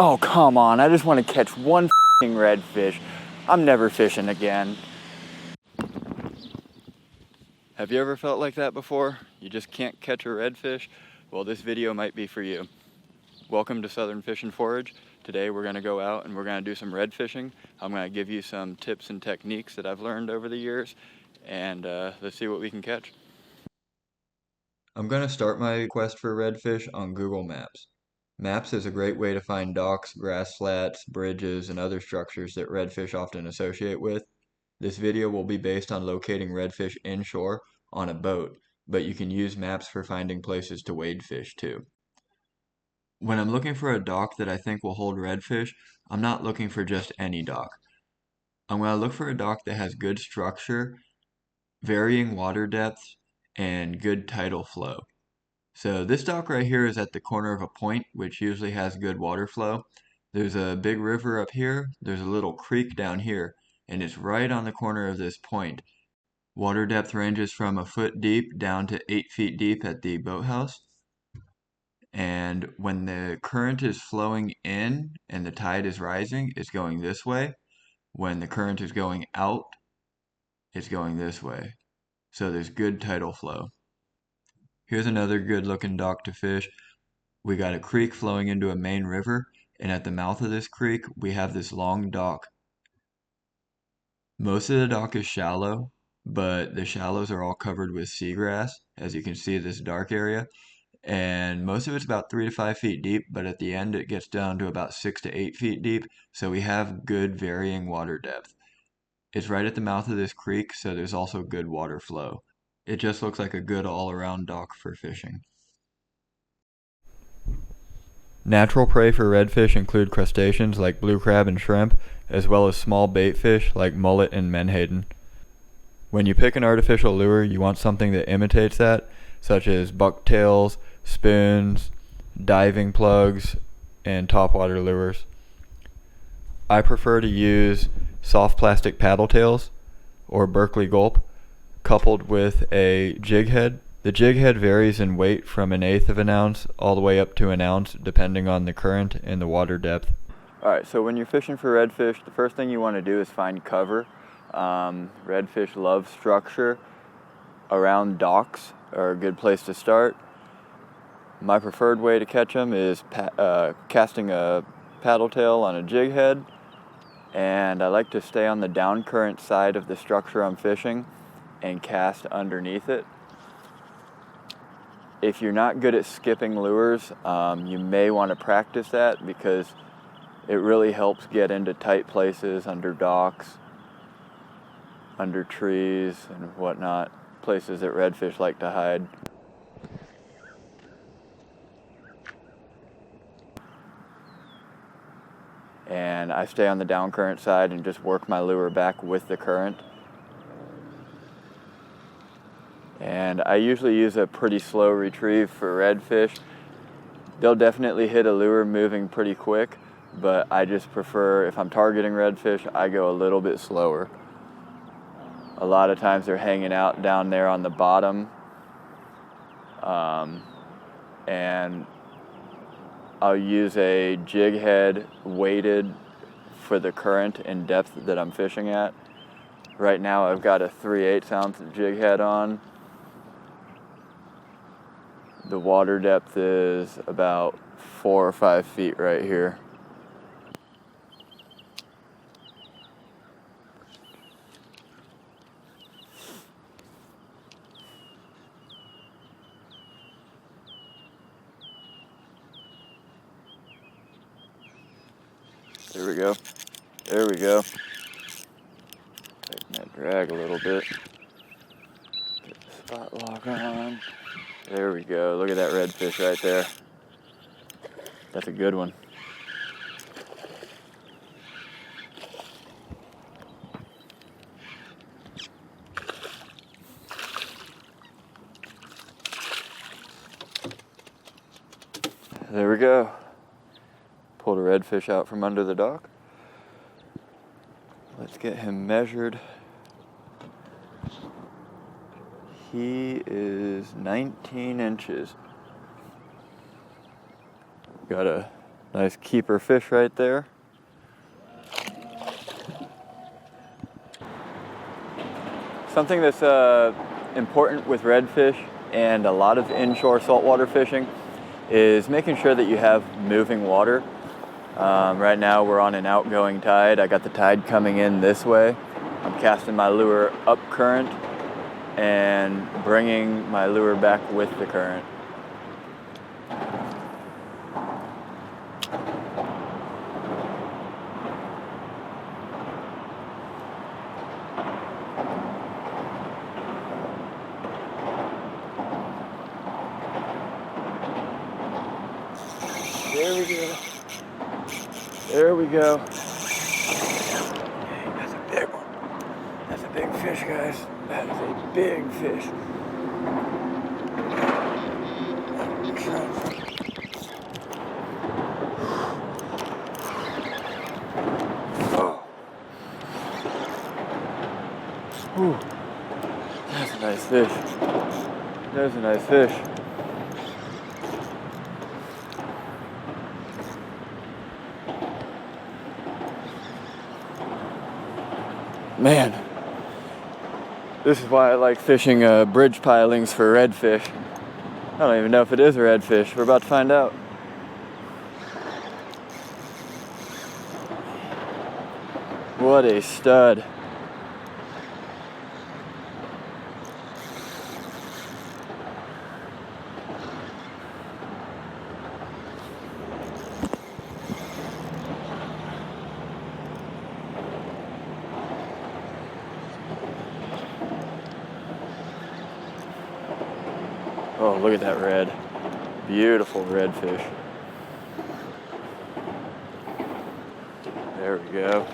Oh, come on, I just want to catch one f***ing redfish. I'm never fishing again. Have you ever felt like that before? You just can't catch a redfish? Well, this video might be for you. Welcome to Southern Fish and Forage. Today we're going to go out and we're going to do some red fishing. I'm going to give you some tips and techniques that I've learned over the years, and let's see what we can catch. I'm going to start my quest for redfish on Google Maps. Maps is a great way to find docks, grass flats, bridges, and other structures that redfish often associate with. This video will be based on locating redfish inshore on a boat, but you can use maps for finding places to wade fish too. When I'm looking for a dock that I think will hold redfish, I'm not looking for just any dock. I'm going to look for a dock that has good structure, varying water depths, and good tidal flow. So this dock right here is at the corner of a point, which usually has good water flow. There's a big river up here, there's a little creek down here, and it's right on the corner of this point. Water depth ranges from a foot deep down to 8 feet deep at the boathouse. And when the current is flowing in and the tide is rising, it's going this way. When the current is going out, it's going this way. So there's good tidal flow. Here's another good looking dock to fish. We got a creek flowing into a main river, and at the mouth of this creek, we have this long dock. Most of the dock is shallow, but the shallows are all covered with seagrass, as you can see this dark area. And most of it's about 3 to 5 feet deep, but at the end it gets down to about 6 to 8 feet deep, so we have good varying water depth. It's right at the mouth of this creek, so there's also good water flow. It just looks like a good all-around dock for fishing. Natural prey for redfish include crustaceans like blue crab and shrimp, as well as small bait fish like mullet and menhaden. When you pick an artificial lure, you want something that imitates that, such as bucktails, spoons, diving plugs, and topwater lures. I prefer to use soft plastic paddle tails or Berkeley gulp coupled with a jig head. The jig head varies in weight from 1/8 of an ounce all the way up to an ounce depending on the current and the water depth. Alright, so when you're fishing for redfish, the first thing you want to do is find cover. Redfish love structure. Around docks are a good place to start. My preferred way to catch them is casting a paddle tail on a jig head, and I like to stay on the down current side of the structure I'm fishing and cast underneath it. If you're not good at skipping lures, you may want to practice that because it really helps get into tight places, under docks, under trees and whatnot, places that redfish like to hide. And I stay on the down current side and just work my lure back with the current. And I usually use a pretty slow retrieve for redfish. They'll definitely hit a lure moving pretty quick, but I just prefer, if I'm targeting redfish, I go a little bit slower. A lot of times they're hanging out down there on the bottom, and I'll use a jig head weighted for the current and depth that I'm fishing at. Right now I've got a 3/8 ounce jig head on. The water depth is about 4 or 5 feet right here. There we go. There we go. Tighten that drag a little bit. Get the spot lock on. There we go. Look at that redfish right there. That's a good one. There we go. Pulled a redfish out from under the dock. Let's get him measured. He is 19 inches. Got a Nice keeper fish right there. Something that's important with redfish and a lot of inshore saltwater fishing is making sure that you have moving water. Right now we're on an outgoing tide. I got the tide coming in this way. I'm casting my lure up current and bringing my lure back with the current. There we go. There we go. That's a big one. That's a big fish, guys. That is a big fish. Oh. Ooh. That's a nice fish. There's a nice fish. Man, this is why I like fishing bridge pilings for redfish. I don't even know if it is a redfish. We're about to find out. What a stud. Oh, look at that red. Beautiful redfish. There we go.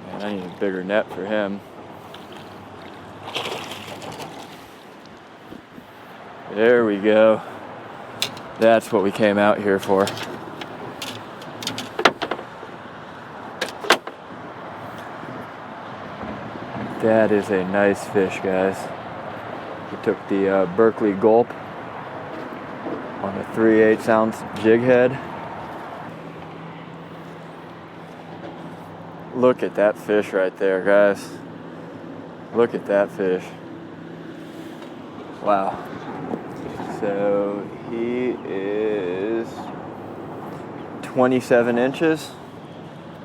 Man, I need a bigger net for him. There we go. That's what we came out here for. That is a nice fish, guys. We took the Berkeley Gulp on a 3/8 ounce jig head. Look at that fish right there, guys. Look at that fish. Wow. So he is 27 inches.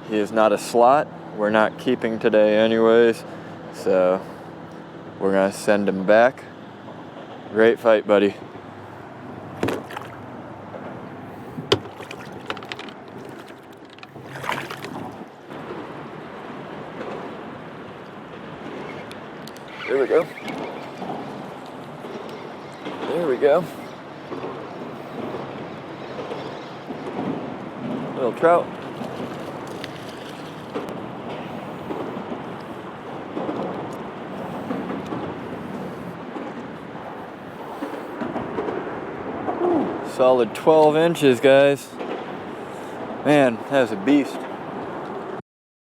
He is not a slot. We're not keeping today anyways. So we're gonna send him back. Great fight, buddy. There we go. There we go. Little trout. Solid 12 inches, guys. Man, that's a beast.